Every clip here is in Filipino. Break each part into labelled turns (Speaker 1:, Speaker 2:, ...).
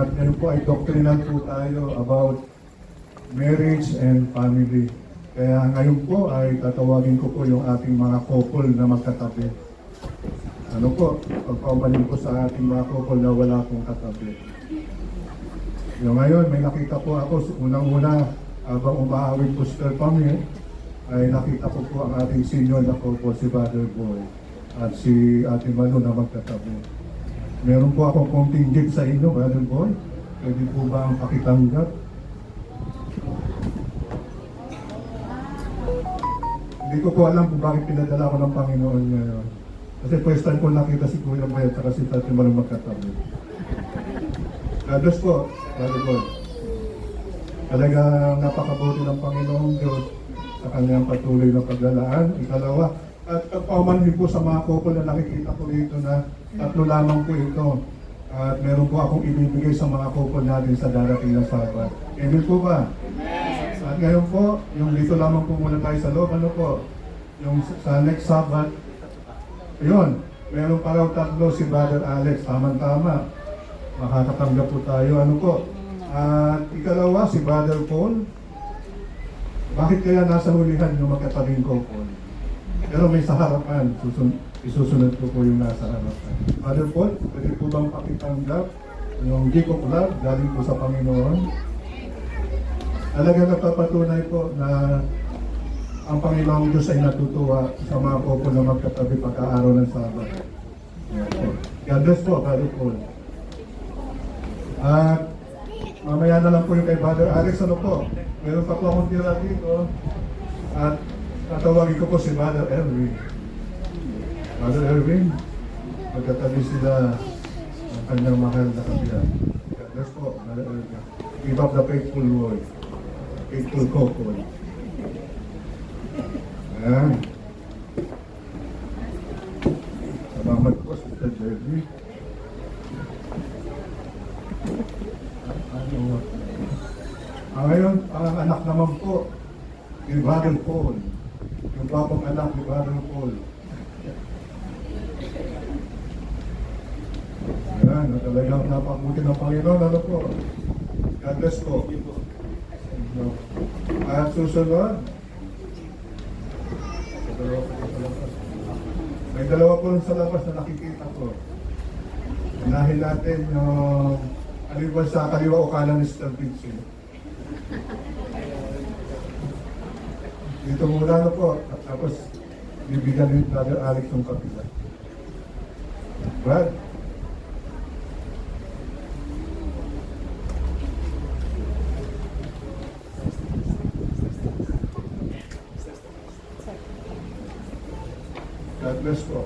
Speaker 1: At ngayon po ay doctrinal po tayo about marriage and family. Kaya ngayon po ay tatawagin ko po yung ating mga couple na magkatabi. Ano po, pagpaumanin ko sa ating mga couple na wala pong katabi. Yung ngayon, may nakita po ako, unang-una, habang umaawit po si Pamir, ay nakita ko po ang ating senior na couple, si Brother Boy, at si Ate Manu na magkatabi. Meron po akong konting gift sa inyo, Brother Boy. Pwede po ba ang pakitanggap? Hindi ko po alam kung bakit pinadala ko ng Panginoon ngayon. Kasi first time ko nakita si Kuya Boy at si Ate Manu magkatabi. God bless po, Brother Boy. Talagang napakabuti ng Panginoong Diyos sa kanyang patuloy na paglalaan. Ikalawa, at paumanhin po sa mga couple na nakikita ko dito na tatlo lamang po ito. At meron po akong ibibigay sa mga couple natin sa darating na Sabat. Amen po ba? At ngayon po, yung dito lamang po muna tayo sa loob. Ano po? Yung sa next Sabat, yun, meron pa raw tatlo si Brother Alex. Tama-tama. Makakatanggap po tayo. Ano po? At ikalawa, si Brother Paul. Bakit kaya nasa hulihan yung magkatabing couple? Pero may sa harapan, isusunod ko po yung nasa harapan. Brother Paul, pwede po bang pakitanggap yung gift of love galing po sa Panginoon? Talagang nagpapatunay po na ang Panginoong Diyos ay natutuwa sa mga couple na magkatabi pagka-araw ng Sabat. God bless po, Brother Paul. At mamaya na lang po yung kay Brother Alex. Ano po? Meron pa po akong tira dito. At tatawagin ko po si Brother Erwin. Brother Erwin, magkatabi sila ang kanyang mahal na kabiyan. God bless po, Brother Erwin. Give up the faithful word. Faithful couple. Ayan. Salamat po, Sister Jerry. Ngayon, ang anak naman po, ni Brother Paul. Yung babang anak ni Brother Paul. Ayan, talagang napabuti ng Panginoon. Ano po? God bless po. At susunod, may dalawa po sa labas na nakikita ko. Unahin natin yung aliwan sa kaliwa o kanan ni Sister Vincent. Dito muna na po, at tapos bibigyan ni Brother Alex ng kapila. Brad? God bless po.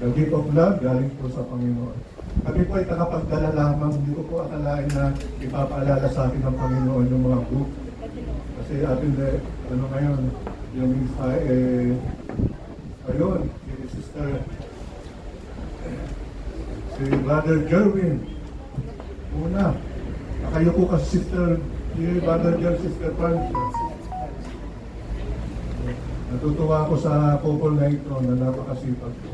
Speaker 1: The gift of love galing po sa Panginoon. Kami po ay tagapagdala lamang, hindi ko po akalain na ipapaalala sa atin ng Panginoon yung mga group. Kasi atin ano ngayon, yung isa ayun, si Sister, si Brother Jerwin. Una, nakayo ko kasi Sister, si Brother Jerwin, Sister Francis. Natutuwa ako sa couple na ito na napakasipag po.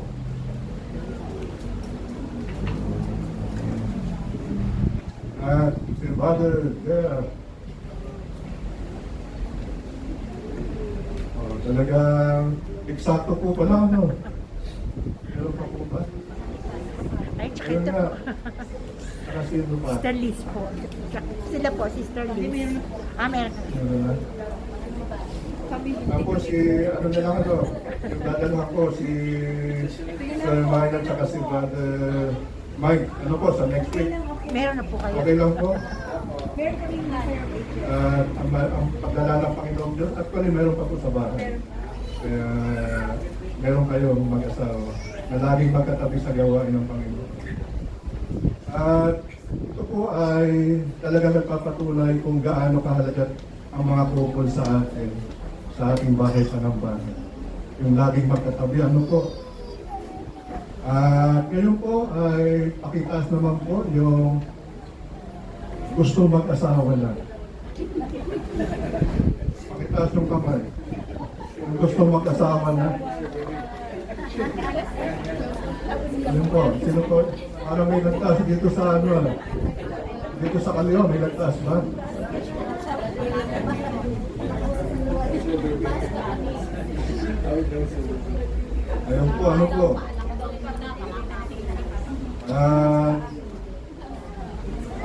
Speaker 1: At si Brother there, talagang eksakto po pala, no? Meron pa po ba?
Speaker 2: Ay, tsaka
Speaker 1: Meron
Speaker 2: ito
Speaker 1: na.
Speaker 2: po.
Speaker 1: Saka sino pa?
Speaker 2: Sister Liz po. Sila po, Sister Liz. Meron
Speaker 1: Meron na. Tapos si, ano na lang ito, yung dadalo ako, si Sir Mike at saka si Brother Mike. Ano po, sa next week?
Speaker 2: Meron na po kayo.
Speaker 1: Okay lang po.
Speaker 2: Meron kami na.
Speaker 1: Ang pagdala ng Panginoong Diyos, actually meron pa po sa bahay. Kaya meron kayong mag-asawa na laging magkatabi sa gawain ng Panginoon. At ito po ay talagang nagpapatunay kung gaano kahalaga ang mga couple sa atin, sa ating bahay sa nambahan. Yung laging magkatabi, ano po. At ngayon po ay pakitaas naman po yung gusto mag-asawa na. Pakitaas yung kamay. Yung gusto mag-asawa na. Ayun po, sino po? Parang may nagtaas dito sa ano, dito sa Kaliwa, may nagtaas ba? Ayun po, ano po?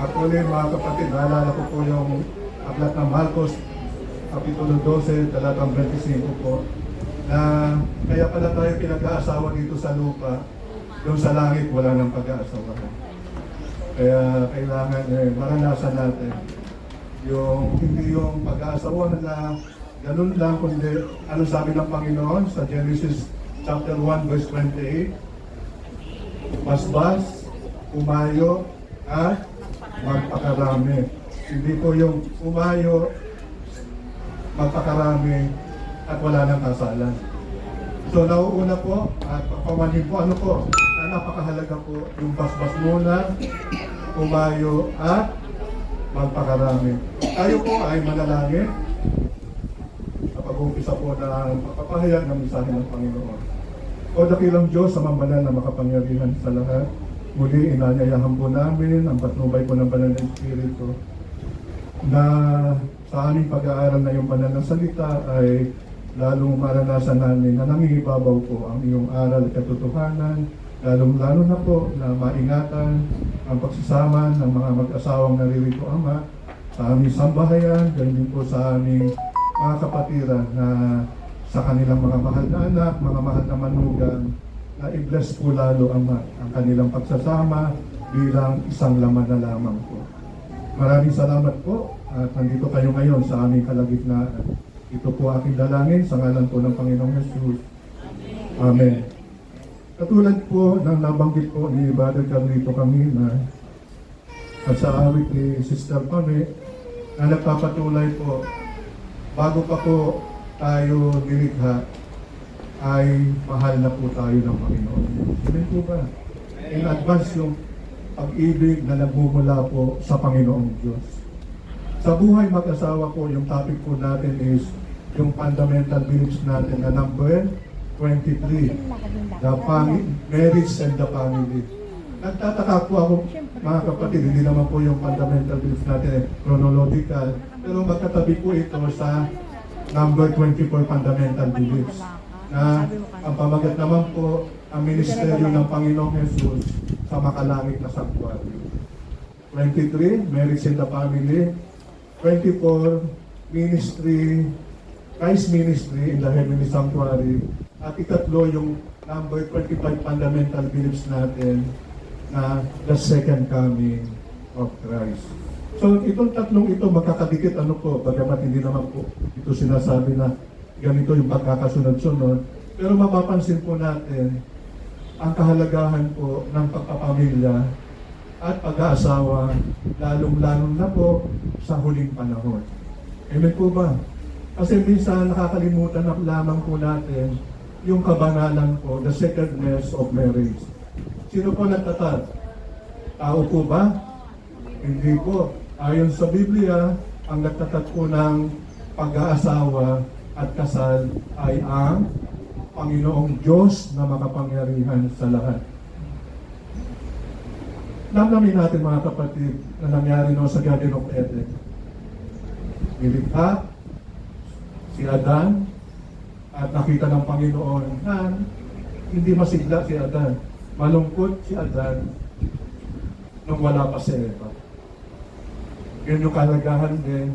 Speaker 1: Actually, mga kapatid, naalala ko po yung aklat ng Marcos, Kapitulo 12, talatang 25 po, na kaya pala tayo pinag-aasawa dito sa lupa, doon sa langit wala nang pag-aasawa. Kaya kailangan maranasan natin yung hindi yung pag-aasawa na ganun lang, kundi ano sabi ng Panginoon sa Genesis chapter 1 verse 28, basbas, umayo, at magpakarami. Hindi po yung umayo, magpakarami, at wala nang kasalan. So nauuna po, at pagpamanhin po, ano po, napakahalaga po yung basbas muna, umayo, at magpakarami. Tayo po ay manalangin sa pag-uumpisa po ng pagpapahayag ng mensahe ng Panginoon. O dakilang Diyos sa mambalan na makapangyarihan sa lahat, muli inanyayahan po namin ang patnubay po ng banal na Espiritu na sa aming pag-aaral na yung banal na salita ay lalong maranasan namin na nangingibabaw po ang iyong aral at katotohanan, lalong-lalo na po na maingatan ang pagsasama ng mga mag-asawang naririto Ama sa aming sambahayan, ganyan din po sa aming mga kapatiran na sa kanilang mga mahal na anak, mga mahal na manugang, na i-bless po lalo Ama ang kanilang pagsasama bilang isang laman na lamang po. Maraming salamat po at nandito kayo ngayon sa aming kalagitnaan. Ito po aking dalangin sa ngalan po ng Panginoong Jesus. Amen. Katulad po ng nabanggit po ni Brother Carlito kanina at sa awit ni Sister Pame na nagpapatuloy po bago pa po tayo nilikha ay mahal na po tayo ng Panginoon. Amen po ba? In advance yung pag-ibig na nagmumula po sa Panginoong Diyos. Sa buhay mag-asawa po, yung topic po natin is yung fundamental beliefs natin na number 23, the marriage and the family. Nagtataka po ako, mga kapatid, hindi naman po yung fundamental beliefs natin chronological, pero magkatabi po ito sa number 24 fundamental beliefs na ang pamagat naman po ang ministeryo ng Panginoong Jesus sa makalangit na sanctuary. 23, marriage and the family. 24, ministry, Christ ministry in the heavenly sanctuary. At ikatlo, yung number 25 fundamental beliefs natin na the second coming of Christ. So, itong tatlong ito magkakadikit ano po, bagamat hindi naman po ito sinasabi na ganito yung pagkakasunod-sunod. Pero mapapansin po natin ang kahalagahan po ng pagpapamilya at pag-aasawa, lalong-lalo na po sa huling panahon. Amen po ba? Kasi minsan nakakalimutan na lamang po natin yung kabanalan po, the sacredness of marriage. Sino po nagtatag? Tao po ba? Hindi po. Ayon sa Biblia, ang nagtatag po ng pag-aasawa at kasal ay ang Panginoong Diyos na makapangyarihan sa lahat. Namnamin natin mga kapatid na nangyari no sa Garden of Eden. Nilikha si Adan at nakita ng Panginoon na hindi masigla si Adan. Malungkot si Adan nung wala pa si Eva. Yun yung kalagahan din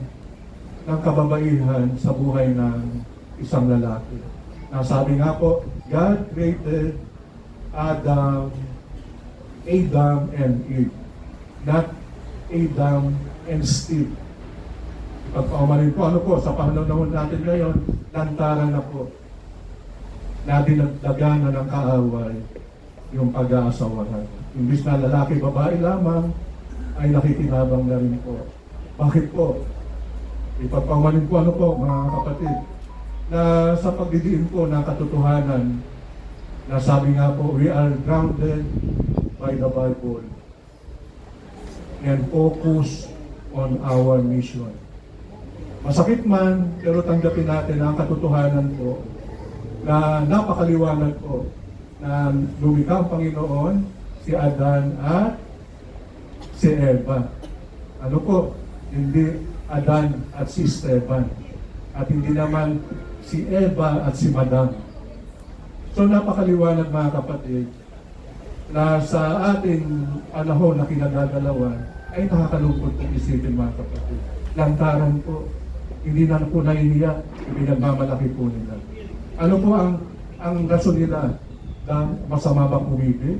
Speaker 1: ng kababaihan sa buhay ng isang lalaki. Sabi nga po, God created Adam and Eve, not Adam and Steve. Pagpaumanin po, ano po, sa panahon natin ngayon, lantaran na po na dinagdagan na ng kaaway yung pag-aasawahan. Imbis na lalaki, babae lamang, ay nakikinabang na rin po. Bakit po? Ipagpaumanin po, ano po, mga kapatid, na sa pagdidiin po ng katotohanan na sabi nga po, we are grounded by the Bible and focus on our mission. Masakit man, pero tanggapin natin ang katotohanan po na napakaliwanag po na lumikha ang Panginoon, si Adan at si Eva. Ano po? Hindi Adan at si Esteban. At hindi naman si Eva at si Madam. So napakaliwanag mga kapatid na sa ating panahon na kinagagalawan ay nakakalungkot kung isipin mga kapatid. Lantaran po, hindi na po nahihiya, pinagmamalaki po nila. Ano po ang rason nila na masama bang umibig?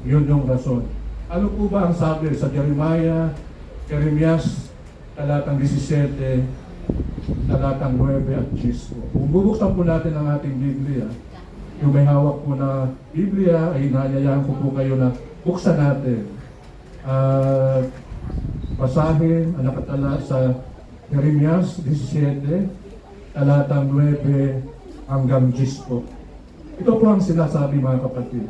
Speaker 1: Yun yung rason. Ano po ba ang sabi sa Jeremias, talatang 17, talatang 9 at 10 po. Kung bubuksan po natin ang ating Biblia, yung may hawak po na Biblia, ay hinahayaan ko po kayo na buksan natin. Basahin ang nakatala sa Jeremias 17, talatang 9 hanggang 10 po. Ito po ang sinasabi mga kapatid.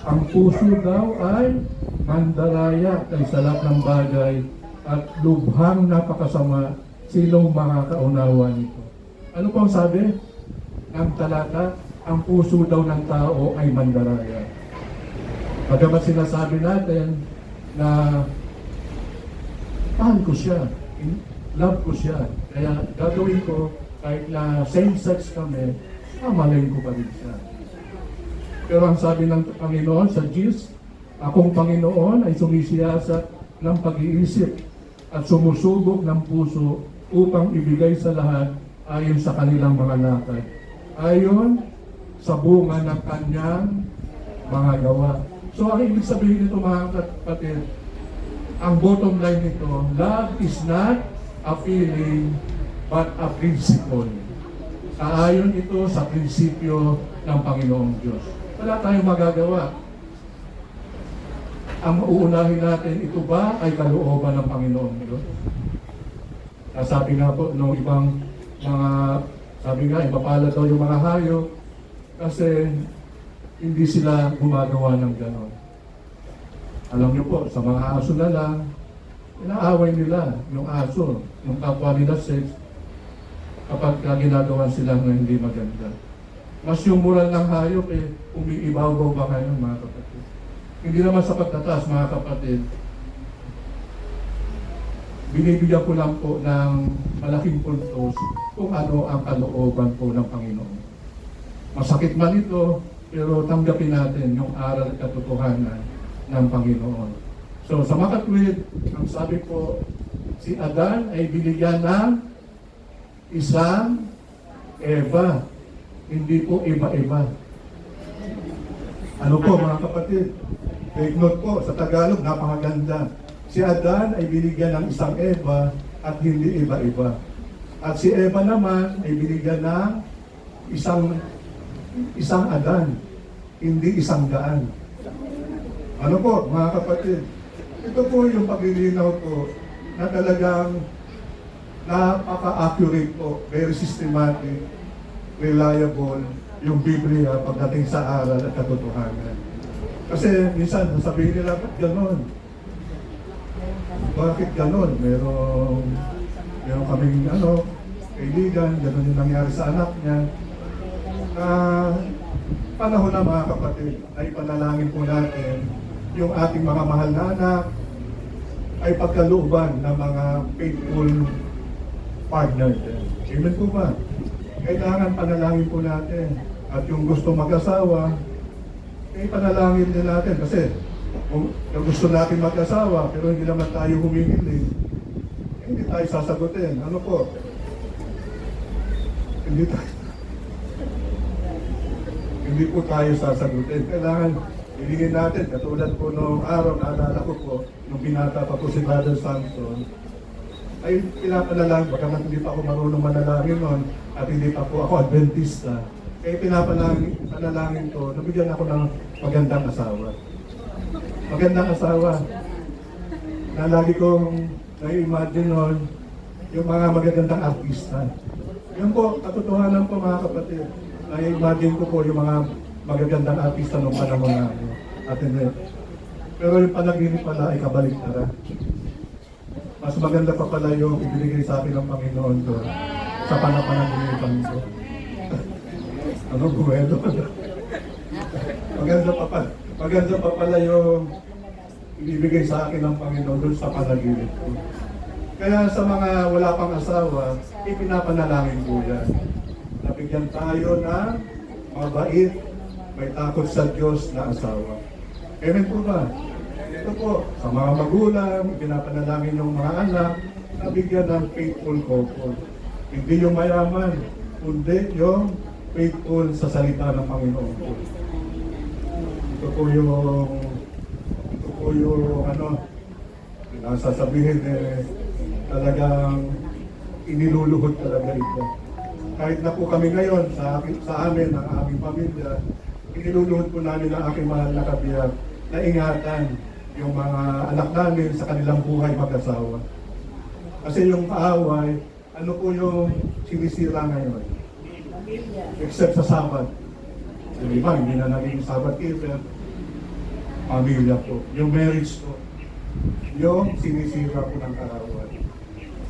Speaker 1: Ang puso daw ay mandaraya kay sa lahat ng bagay at lubhang napakasama, sinong makakaunawa nito. Ano po ang sabi ng talata? Ang puso daw ng tao ay mandaraya. Bagamat sinasabi natin na mahal ko siya, love ko siya, kaya gagawin ko kahit na same-sex kami, mamalayin ko pa rin siya. Pero ang sabi ng Panginoon sa Diyos, akong Panginoon ay sumisiyasat ng pag-iisip at sumusubok ng puso upang ibigay sa lahat ayon sa kanilang mga lakad, ayon sa bunga ng kanyang mga gawa. So ang ibig sabihin nito mga kapatid, ang bottom line nito, love is not a feeling but a principle. Ayon ito sa prinsipyo ng Panginoong Diyos. Wala tayong magagawa. Ang uunahin natin, ito ba ay kalooban ng Panginoong Diyos? Sabi nga po nung ibang mga, sabi nga, ipapala daw yung mga hayop kasi hindi sila gumagawa ng gano'n. Alam niyo po, sa mga aso na lang, inaaway nila yung aso, yung kapwa nila sex, kapag ginagawa sila na hindi maganda. Mas yung moral ng hayop umiibaw-baw ba ngayon mga kapatid? Hindi naman sa pagtatas mga kapatid. Binibigyan ko lang po ng malaking puntos kung ano ang kalooban po ng Panginoon. Masakit man ito, pero tanggapin natin yung aral at katotohanan ng Panginoon. So sa makatwid, ang sabi po, si Adan ay binigyan ng isang Eva. Hindi po iba-iba. Ano po mga kapatid? Take note po, sa Tagalog, napakaganda. Si Adan ay binigyan ng isang Eva at hindi iba-iba. At si Eva naman ay binigyan ng isang Adan, hindi isang daan. Ano po mga kapatid? Ito po yung paglilinaw po na talagang napaka-accurate po, very systematic, reliable yung Biblia pagdating sa aral at katotohanan. Kasi minsan sasabihin nila, ba't ganon? Bakit ganon? Meron kaming kaibigan, ganon yung nangyari sa anak niya. Panahon na mga kapatid, ay panalangin po natin yung ating mga mahal na anak ay pagkalooban ng mga faithful partner din. Amen po ba? Kailangan panalangin po natin. At yung gusto mag-asawa, panalangin din natin. Kasi kung gusto natin mag-asawa, pero hindi naman tayo humingili, hindi tayo sasagutin. Ano po? Hindi po tayo sasagutin. Kailangan ilingin natin. Katulad po noong araw, naalala ko po, nung binata pa po si Brother Samson, ay pinapanalangin, baka hindi pa ako marunong manalangin noon at hindi pa po ako Adventista. Kaya pinapanalangin ko, nabigyan ako ng magandang asawa. Magandang asawa. Na lagi kong nai-imagine noon, yung mga magagandang artista. Yun po, katotohanan po mga kapatid. Nai-imagine ko po yung mga magagandang artista noong panahon na pero yung panaginip pala ay kabaliktaran. Mas maganda pa pala yung ibinigay sa akin ng Panginoon doon sa panapanaginipan ko. Ano buwelo? maganda pa pala yung ibibigay sa akin ng Panginoon doon sa panaginip ko. Kaya sa mga wala pang asawa, ipinapanalangin ko yan. Nabigyan tayo ng mabait, may takot sa Diyos na asawa. Amen po ba? Ito po, sa mga magulang, ipinapanalangin yung mga anak, nabigyan ng faithful couple. Hindi yung mayaman, kundi yung faithful sa salita ng Panginoon po. Ito po yung nasasabihin talagang iniluluhod talaga ito. Kahit na po kami ngayon sa amin, ang aming pamilya, iniluluhod po namin ang aking mahal na kabiyak na ingatan yung mga anak namin sa kanilang buhay mag-asawa. Kasi yung kaaway, ano po yung sinisira ngayon? Except sa Sabat. Yung iba, hindi na naging Sabat keeper. Pamilya po. Yung marriage po. Yung sinisira po ng kaaway.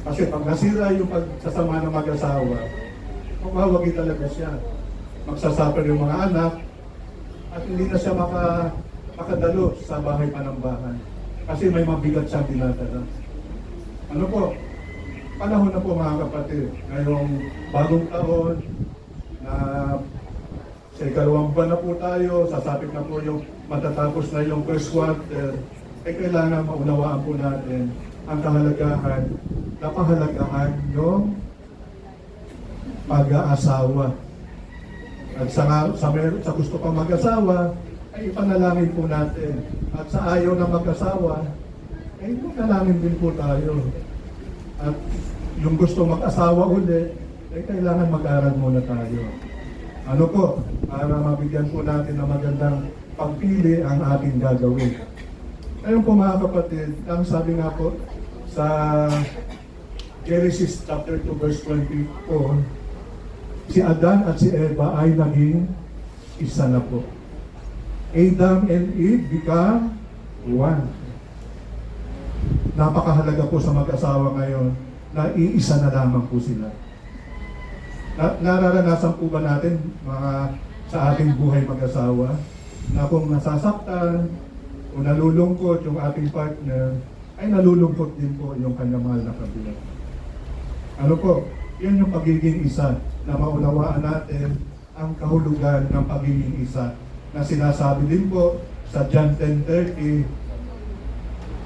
Speaker 1: Kasi pag nasira yung pagsasama ng mag-asawa, mawawagi talaga siya. Magsasuffer yung mga anak at hindi na siya makadalo sa bahay panambahan. Kasi may mabigat siyang dinadala. Ano po? Panahon na po mga kapatid. Ngayong bagong taon na sa ikalawang buwan na po tayo, sasapit na po yung matatapos na yung first quarter, kailangan maunawaan po natin ang kahalagahan, napahalagahan yung pag-aasawa. At sa gusto pang mag-asawa, ay ipanalangin po natin. At sa ayaw ng mag-asawa, ay ipanalangin din po tayo. At yung gusto mag-asawa ulit, ay kailangan mag-aral muna tayo. Ano po, para mabigyan po natin ng magandang pagpili ang ating gagawin. Ngayon po mga kapatid, ang sabi nga po sa Genesis chapter 2 verse 24, si Adan at si Eva ay naging isa na po. Adam and Eve become one. Napakahalaga po sa mag-asawa ngayon na iisa na lamang po sila. Nararanasan po ba natin sa ating buhay mag-asawa na kung nasasaktan o nalulungkot yung ating partner, ay nalulungkot din po yung kanyang mahal na kabiyak. Ano po? Yan yung pagiging isa na maunawaan natin ang kahulugan ng pagiging isa na sinasabi din po sa John 10:30,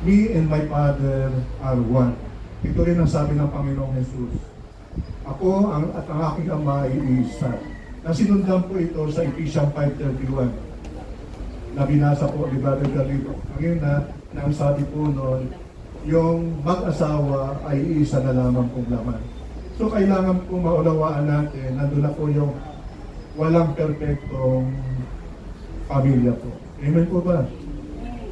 Speaker 1: me and my Father are one. Ito rin ang sabi ng Panginoong Jesus. Ako at ang aking Ama ay isa. Nasinundan po ito sa Ephesians 5:31 na binasa po ni Brother Galito. Ngayon na ang sabi po noon, yung mag-asawa ay isa na lamang pong laman. So kailangan po maunawaan natin, nandun na po yung walang perpektong pamilya po. Amen po ba?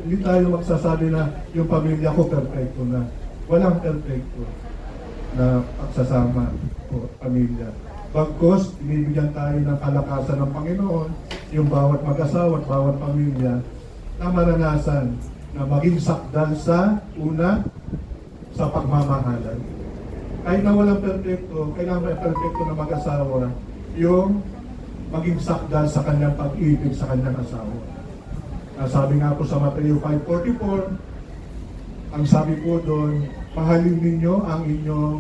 Speaker 1: Hindi tayo magsasabi na yung pamilya ko perpekto na. Walang perpekto na pagsasama po, pamilya. Bagkus, binibigyan tayo ng kalakasan ng Panginoon, yung bawat mag-asawa at bawat pamilya na maranasan na maging sakdal sa una, sa pagmamahalan. Kahit na walang perfecto, kailangan may perfecto na mag-asawa, yung maging sakdal sa kanyang pag-ibig sa kanyang asawa. Sabi nga po sa Mateo 5:44, ang sabi po doon, mahalin ninyo ang inyong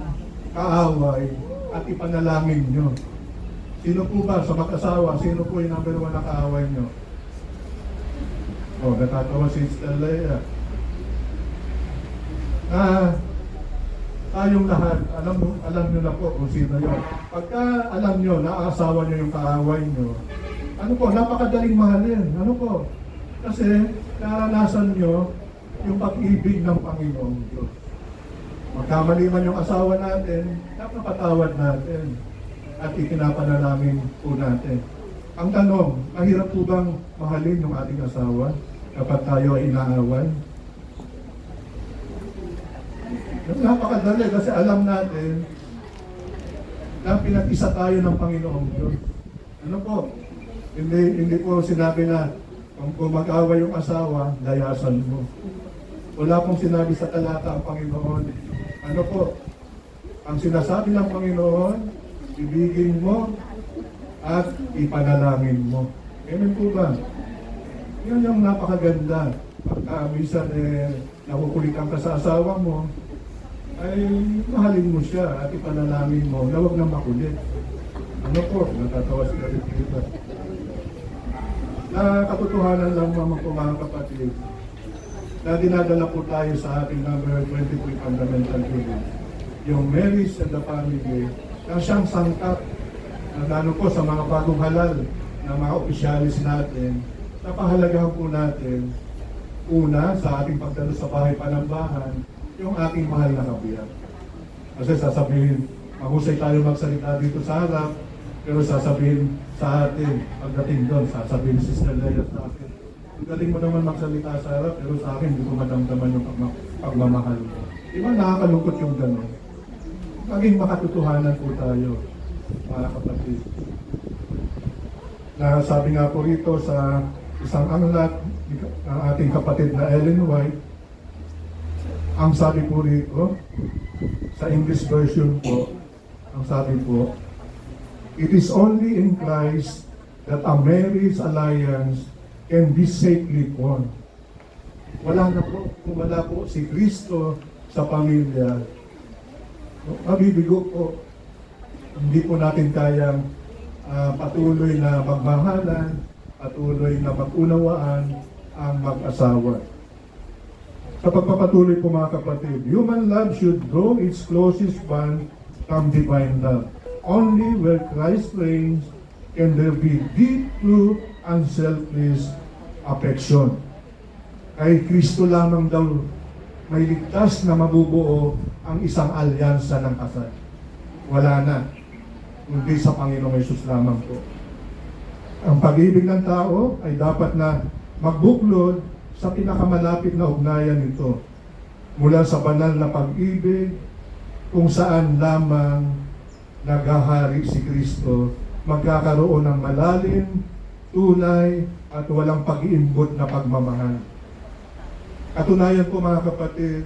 Speaker 1: kaaway at ipanalangin nyo. Sino po ba sa mag-asawa? Sino po yung number 1 na kaaway nyo? Natatawa si Stella. Tayong lahat, alam nyo na po kung sino yun. Pagka alam nyo na ang asawa nyo yung kaaway nyo, ano po, napakadaling mahalin. Ano po? Kasi naranasan nyo yung pag-ibig ng Panginoong Diyos. Magkamali man yung asawa natin, napapatawad natin at ipinapanalangin po natin. Ang tanong, mahirap po bang mahalin yung ating asawa kapag tayo ay inaaway? Napakadali kasi alam natin na pinag-isa tayo ng Panginoong Diyos. Ano po? Hindi po sinabi na kung mag-away yung asawa, layasan mo. Wala pong sinabi sa talata ang Panginoon. Ano po? Ang sinasabi ng Panginoon, ibigin mo at ipanalangin mo. Amen po ba? Yun yung napakaganda. Pagka minsan nakukulitan ka sa asawa mo, ay mahalin mo siya at ipanalangin mo na huwag na makulit. Ano po, natatawa si David dito. Na katotohanan lang mga kapatid, na dinadala po tayo sa ating number 23 fundamental beliefs. Yung marriage and the family, na siyang sangkap na ano po sa mga bagong halal na mga opisyalis natin, napahalagahan po natin, una, sa ating pagdalo sa bahay panambahan, yung ating mahal na kabiyak. Kasi sasabihin, mahusay tayo magsalita dito sa harap, pero sasabihin sa atin, pagdating doon, sasabihin si Sister Leia sa akin, ang galing mo naman magsalita sa harap, pero sa akin, hindi ko madamdaman yung pagmamahal mo. Di ba nakakalungkot yung gano'n? Maging makatotohanan po tayo, mga kapatid. Na sabi nga po rito sa isang anglat ng ating kapatid na Ellen White, ang sabi po rito, sa English version po, ang sabi po, "It is only in Christ that a marriage alliance can be safely formed." Wala na po, kung wala po si Kristo sa pamilya, mabibigo po. Hindi po natin kayang patuloy na magmahalan, patuloy na mag-unawaan ang mag-asawa. Sa pagpapatuloy po mga kapatid, human love should draw its closest bond from divine love. Only where Christ reigns can there be deep, true, and selfless affection. Kay Kristo lamang daw may ligtas na mabubuo ang isang alyansa ng kasal. Wala na, kundi sa Panginoong Hesus lamang po. Ang pag-ibig ng tao ay dapat na magbuklod sa pinakamalapit na ugnayan nito, mula sa banal na pag-ibig kung saan lamang naghahari si Kristo, magkakaroon ng malalim, tunay, at walang pag-iimbot na pagmamahal. Katunayan po mga kapatid,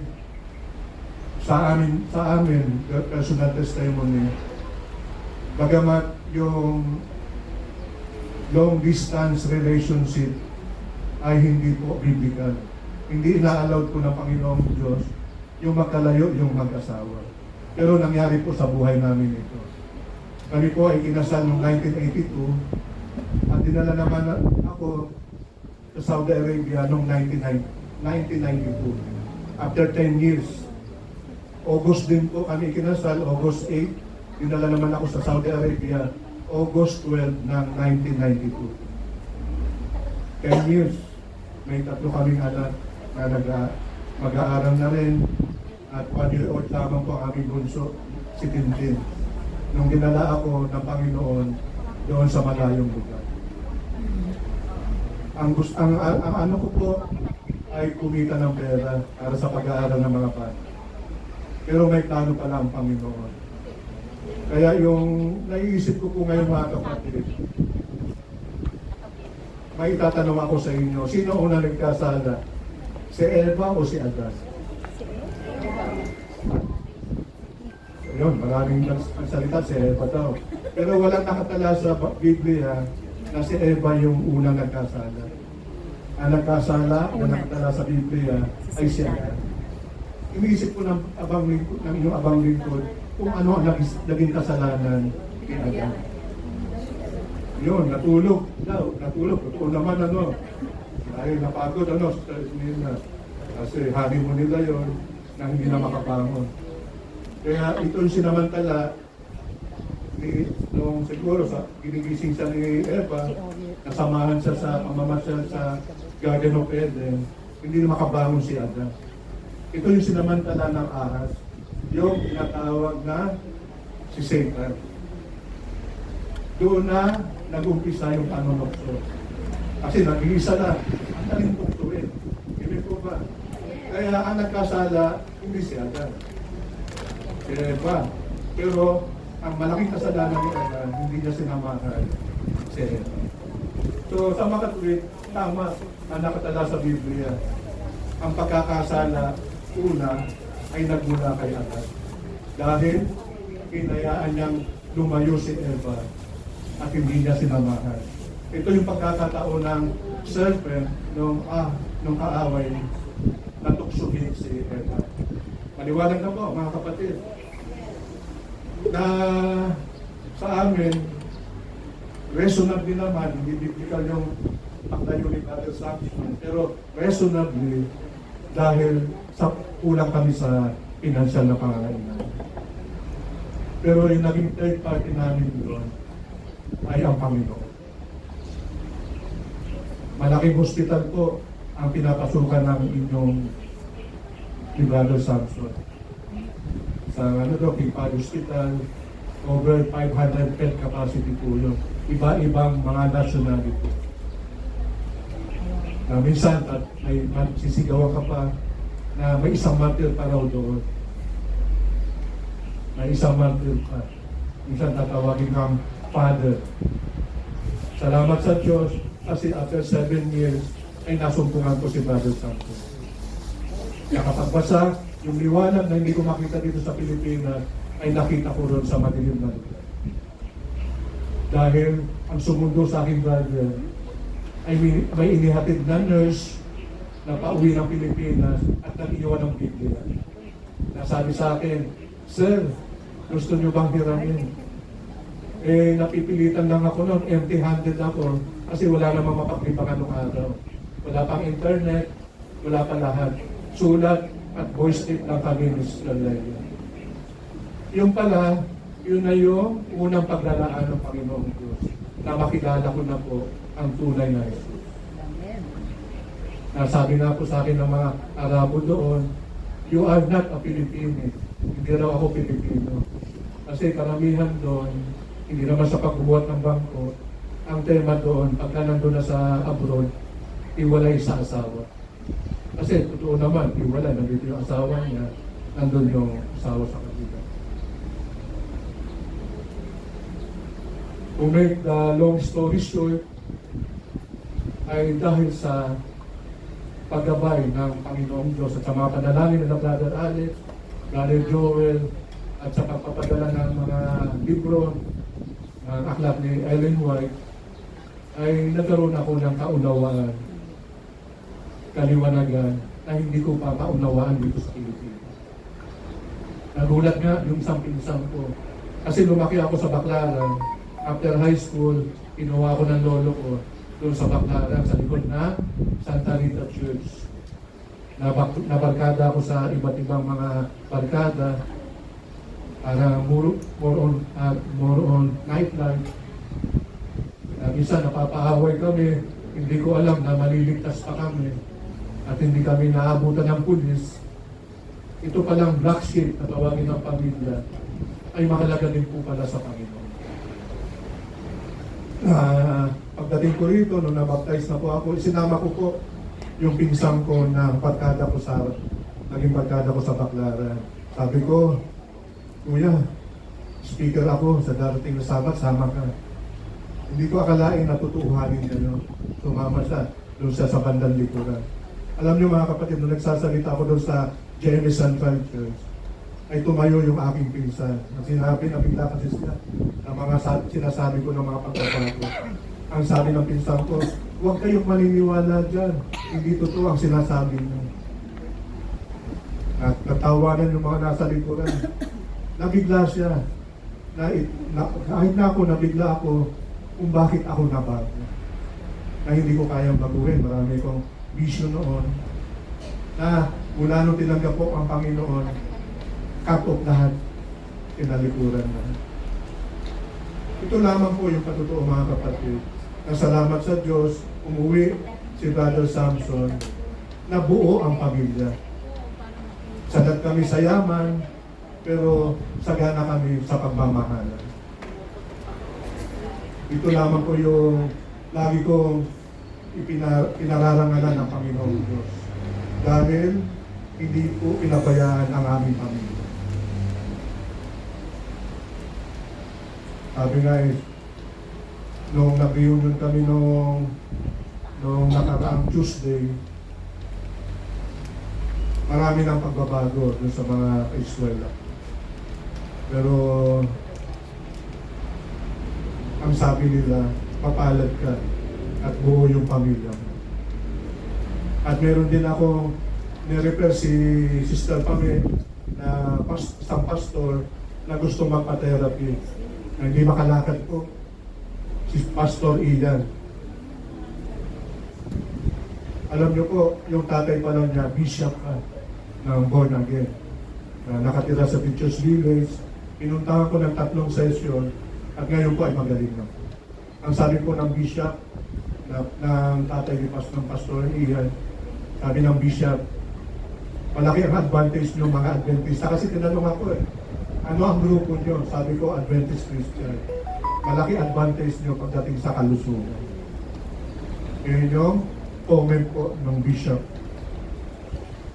Speaker 1: sa amin, personal testimony, bagamat yung long distance relationship ay hindi po biblical. Hindi ina-allowed po ng Panginoong Diyos yung magkalayo yung mag-asawa. Pero nangyari po sa buhay namin ito. Kami po ay kinasal noong 1982 at dinala naman ako sa Saudi Arabia noong 1992. After 10 years, August din po kami kinasal, August 8, dinala naman ako sa Saudi Arabia, August 12 ng 1992. 10 years. May 3 kaming anak na mag-aaral na rin at 1 year old lamang po ang aming bunso, si Tintin. Nung dinala ako ng Panginoon doon sa malayong lugar. Ang ano ko po ay kumita ng pera para sa pag-aaral ng mga bata. Pero may plano pala ang Panginoon. Kaya yung naiisip ko po ngayon mga kapatid, may itatanong ako sa inyo, sino una nagkasala? Si Eva o si Adan? Ayun, maraming nagsalita si Eva daw. Pero walang nakatala sa Biblia na si Eva yung unang nagkasala. Ang nagkasala na nakatala sa Biblia ay si Adan. Iniisip ko ng inyong abang lingkod kung ano ang naging kasalanan ni Adan. Yun, natulog daw, natulog. Totoo naman dahil napagod stress nila. Kasi honeymoon nila yun, na hindi na makabangon. Kaya ito yung sinamantala, nung siguro ginigising siya ni Eva, nasamahan siya sa pamamasyal sa Garden of Eden, hindi na makabangon si Adam. Ito yung sinamantala ng ahas, yung tinatawag na si Satan. Doon na nag-umpisa yung panunokso. Kasi nag-iisa na, ang daling tuktuin. Hindi po ba? Kaya ang nagkasala, hindi si Adan. Si Eva. Pero ang malaking kasalanan ni Adan, hindi niya sinamahan si Eva. So sa mga katuwid, tama ang nakatala sa Biblia. Ang pagkakasala, una, ay nagmula kay Adan. Dahil hinayaan niyang lumayo si Eva at hindi niya sinamahan. Ito yung pagkakataon ng serpent, nung kaaway, natuksugin si Eva. Maliwanag na po, mga kapatid, na sa amin, reasonably naman, hindi biblical yung pagtayo ni Brother Samson, pero reasonably, dahil sa kulang kami sa financial na pangangailangan. Pero yung naging third party namin doon ay ang Panginoon. Malaking hospital po ang pinapasukan ng inyong ni Brother Samson. Sa King Fahd Hospital, over 500 bed capacity po yun. Iba-ibang mga nationality. Na minsan, at may sisigawan ka pa na may isang martyr pa raw doon. May isang martyr pa. Minsan tatawagin kang Father. Salamat sa Diyos kasi after 7 years ay nasumpungan ko si Brother Samson. Nakapagbasa, yung liwanag na hindi ko makita dito sa Pilipinas ay nakita ko ron sa madilim na lugar. Dahil ang sumundo sa aking brother ay may inihatid na nurse na pauwi ng Pilipinas at nag-iwan ng Biblia. Nasabi sa akin, Sir, gusto niyo bang hiramin? Napipilitan lang ako noon, empty-handed ako kasi wala namang mapaglibangan nung araw. Wala pang internet, wala pa lahat. Sulat at voice tape lang kami ni Sister Leia. Yung pala, yun na yung unang paglalaan ng Panginoong Diyos na makilala ko na po ang tunay na Jesus. Nasabi nga po sa akin ng mga Arabo doon, you are not a Filipino. Hindi raw ako Pilipino. Kasi karamihan doon, hindi naman sa pagbubuhat ng bangko, ang tema doon, pagka nandun na sa abroad, iwalay sa asawa. Kasi totoo naman, iwalay, nandito yung asawa niya, nandun yung asawa sa kanila. To make the long story short, ay dahil sa paggabay ng Panginoong Diyos at sa mga panalangin ng Brother Alex, Brother Joel, at sa pagpapadala ng mga libro ng aklat ni Ellen White, ay nagkaroon ako ng kaunawaan, kaliwanagan, na hindi ko pa kaunawaan dito sa Pilipinas. Nagulat nga yung isang pinsan ko. Kasi lumaki ako sa Baclaran. After high school, kinuha ko ng lolo ko doon sa Baclaran, sa likod na Santa Rita Church. Nabarkada ako sa iba't ibang mga barkada para more on nightlife. Minsan napapaaway kami, hindi ko alam na maliligtas pa kami at hindi kami naabutan ng pulis. Ito palang black sheep na tawagin ng pamilya ay mahalaga din po pala sa Panginoon. Pagdating ko rito, nung nabaptize na po ako, isinama ko po yung pinsang ko na naging barkada ko sa Baclaran. Sabi ko, Kuya, speaker ako sa darating na Sabat, sama ka. Hindi ko akalain na tutuhanin niya, sumama siya doon sa bandang likuran. Alam niyo mga kapatid, nung nagsasalita ako doon sa GMA Central Church, ay tumayo yung aking pinsan. Ang sinabi, nabigla kasi sila ng mga sinasabi ko ng mga pagkabago. Ang sabi ng pinsan ko, huwag kayong maniniwala dyan. Hindi totoo ang sinasabi niyo. At natawanan yung mga nasa likuran. Nabigla siya. Kahit na ako, nabigla ako kung bakit ako nabago. Na hindi ko kayang baguhin. Marami kong vision noon. Na mula nung tinanggap po ang Panginoon, cut off lahat, kinalikuran na. Ito lamang po yung patotoo mga kapatid. Nasalamat sa Diyos, umuwi si Brother Samson, na buo ang pamilya. Sadat kami sa yaman, pero sagana kami sa pagmamahalan. Ito lamang po yung lagi kong pinararangalan ng Panginoong Diyos. Dahil hindi po pinabayaan ang aming pamilya. Sabi nga nung nag-reunion kami nung nakaraang Tuesday, marami ng pagbabago dun sa mga eskwela. Pero ang sabi nila, papalad ka at buo yung pamilya mo. At meron din ako nirefer si Sister Pame na isang pastor na gusto magpa-therapy. Na hindi makalakad po. Si Pastor Ian. Alam niyo po, yung tatay pa lang niya, bishop ng born again. Na nakatira sa Pictures Village. Pinuntahan ko ng 3 session at ngayon po ay magaling na. Ang sabi po ng bishop, ng tatay ni ng Pastor Ian, sabi ng bishop, malaki ang advantage ng mga Adventista. Kasi tinanong ako ano ang grupo nyo? Sabi ko, Adventist Christian. Malaki advantage nyo pagdating sa kalusugan. Yun yung comment po ng bishop.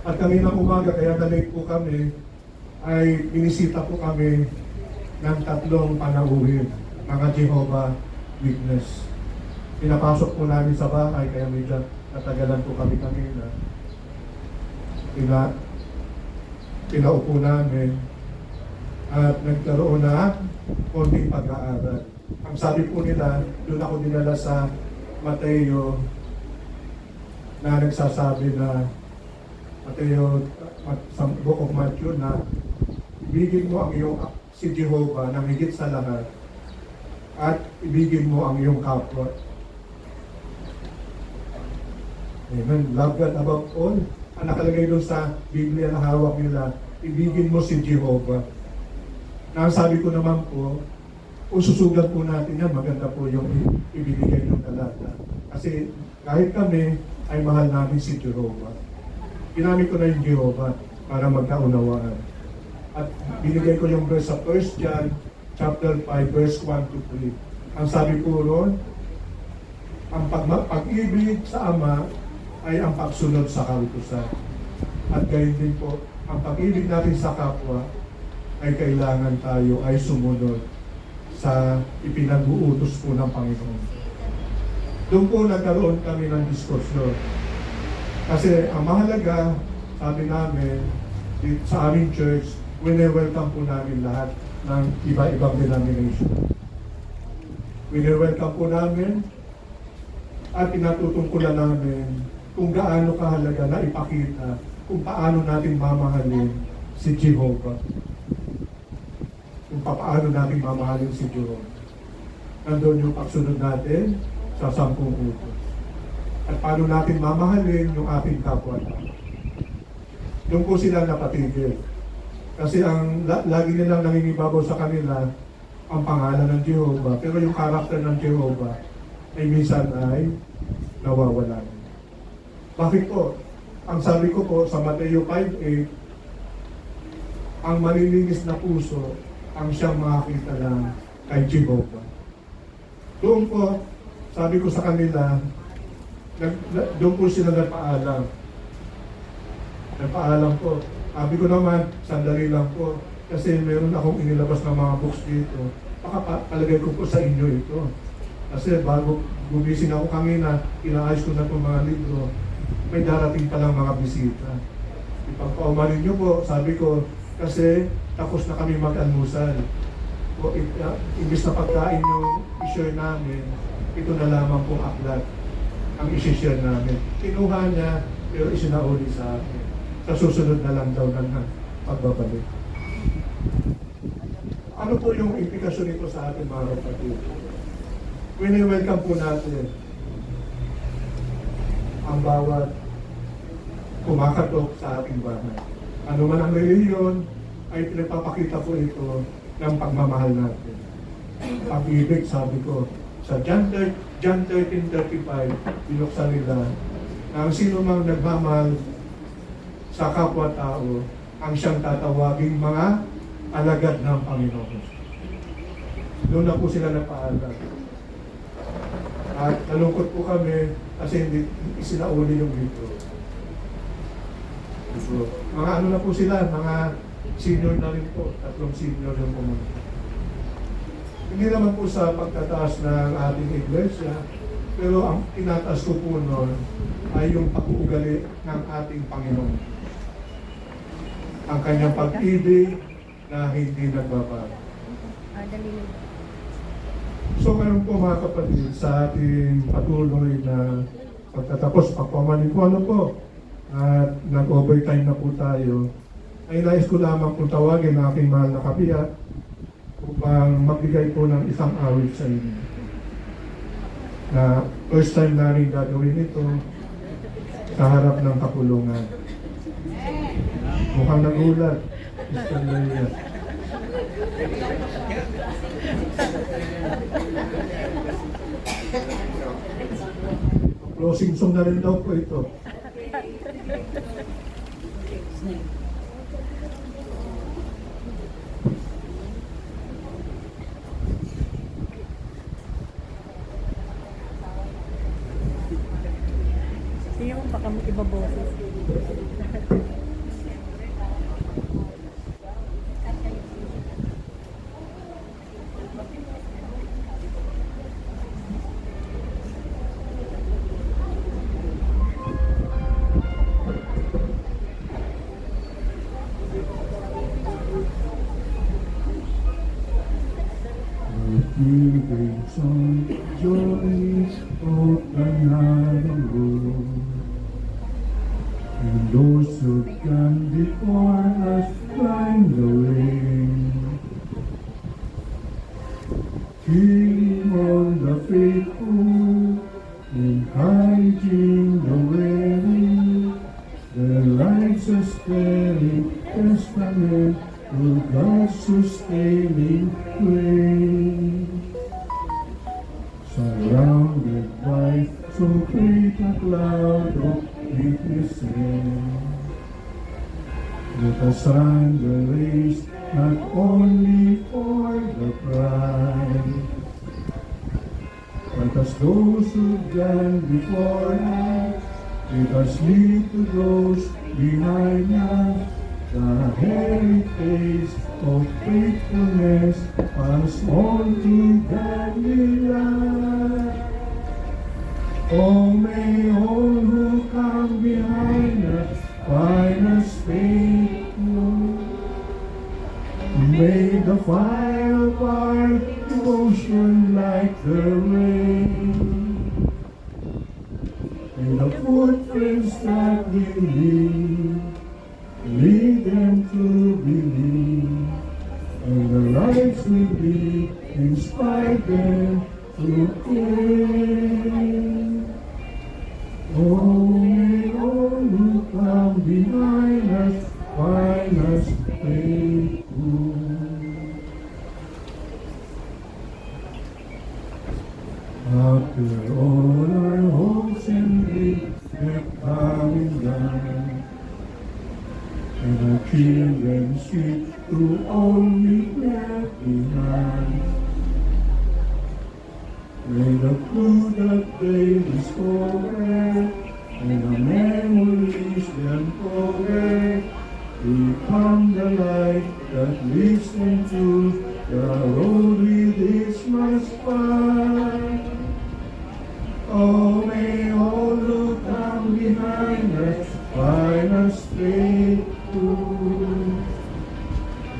Speaker 1: At kami ng umaga, kaya na-late po kami, ay binisita po kami ng 3 panauhin, mga Jehovah Witness. Pinapasok po namin sa bahay, kaya medyo natagalan po kami kanina. Pinaupo namin at nagkaroon na konting pag-aaral. Ang sabi po nila, doon ako dinala sa Mateo na nagsasabi na Mateo, sa Book of Matthew na ibigin mo ang iyong si Jehovah na higit sa lahat at ibigin mo ang iyong kapwa. Amen. Love God above all. Ang nakalagay doon sa Biblia na hawak nila, ibigin mo si Jehovah. Na sabi ko naman po, kung susugat po natin yan, maganda po yung ibibigay ng talata. Kasi kahit kami ay mahal namin si Jehovah. Ginamit ko na yung Jehovah para magkaunawaan. At binigay ko yung verse sa 1 John chapter 5 verse 1 to 3. Ang sabi po ron, ang pag-ibig sa Ama ay ang pagsunod sa kautusan. At gayon din po, ang pag-ibig natin sa kapwa ay kailangan tayo ay sumunod sa ipinag-uutos po ng Panginoon. Doon po nagkaroon kami ng diskusyon. Kasi ang mahalaga, sabi namin, sa aming church, wini-welcome po namin lahat ng iba-ibang denomination. Wini-welcome po namin at pinatutungkulan namin kung gaano kahalaga na ipakita kung paano natin mamahalin si Jehovah. Kung paano natin mamahalin si Jehovah. Nandun yung pagsunod natin sa 10 utos. At paano natin mamahalin yung ating kapwa. Doon po sila napatigil. Kasi ang lagi nilang nangingibabaw sa kanila ang pangalan ng Jehovah. Pero yung karakter ng Jehovah ay minsan ay nawawala. Bakit po? Ang sabi ko po sa Mateo 5:8, ang malilinis na puso ang siyang makakita lang kay Jehovah. Doon po, sabi ko sa kanila, doon po sila nagpaalam. Nagpaalam po. Sabi ko naman, sandali lang po. Kasi meron akong inilabas ng mga books dito. Palagay ko po sa inyo ito. Kasi bago gumising ako kanina, inaayos ko na po mga libro. May darating pa lang mga bisita. Ipagpaumanin nyo po, sabi ko, kasi tapos na kami mag-almusal. Imbis na pagkain yung i-share namin, ito na lamang pong aklat ang isi-share namin. Kinuha niya, pero isinauli sa akin. Sa susunod na lang daw na pagbabalik. Ano po yung implikasyon nito sa ating mga kapatid? Wini-welcome po natin ang bawat kumakatok sa ating bahay. Ano man ang reliyon, ay pinapapakita po ito ng pagmamahal natin. Pag-ibig, sabi ko, sa John 13:35, binuksan nila na ang sino mang nagmamahal sa kapwa-tao, ang siyang tatawaging mga alagad ng Panginoon. Doon na po sila napaalam. At nalungkot po kami kasi hindi isinauli yung libro. Mga ano na po sila, mga senior na rin po, 3 senior yung pumunta. Hindi naman po sa pagtataas ng ating iglesia, pero ang tinataas ko po noon ay yung pag-uugali ng ating Panginoon. Ang kanyang pag-ibig na hindi nagbabago. So ngayon po mga kapatid, sa ating patuloy na Pagkatapos, pagpamanin po ano po, at nag-overtime na po tayo, ay nais ko lamang po tawagin ang aking mahal na kabiyak upang magbigay po ng isang awit sa inyo. Na first time namin gagawin ito sa harap ng kapulungan. Mukhang nagulat, Mr. Leia. Closing song na rin daw po ito.
Speaker 2: Yung baka iba boses.
Speaker 1: You bring some joy of another world. And those who come before us find the way. Healing on the faithful, encouraging the weary, the righteous bearing testament to God's sustaining grace. Surrounded by so great a cloud of witnesses, let us run the race not only for the prize, but as those who've gone before us, let us lead to those behind us the heritage of faithfulness passed on to godly life. Oh, may all who come behind us find us faithful. May the fire of our devotion light the rain. May the footprints that we lead them to believe, and the lights we lead inspire them to care. Oh, may all who come behind us find us faithful. After all our hopes and dreams have coming down, and our children seek to all we left behind, may the food that they discover and the memories they uncover become the light that leads them to the road we this must find. Oh, may all who come behind us find us faithful.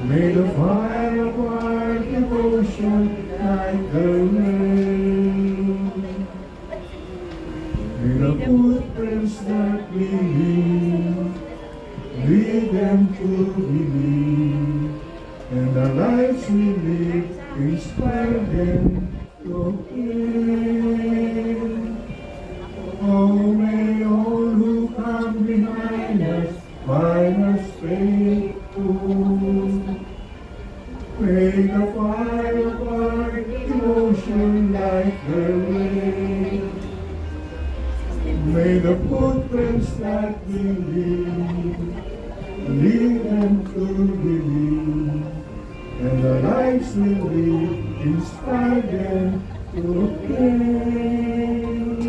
Speaker 1: May the fire of our devotion light the way. May the footprints that we lead them to believe, and the lives we live inspire them to care. Oh, may all who come behind us find us faithful. May the fire of our devotion light the way. May the footprints that we lead them to believe, and the lights we lead inspire them to care.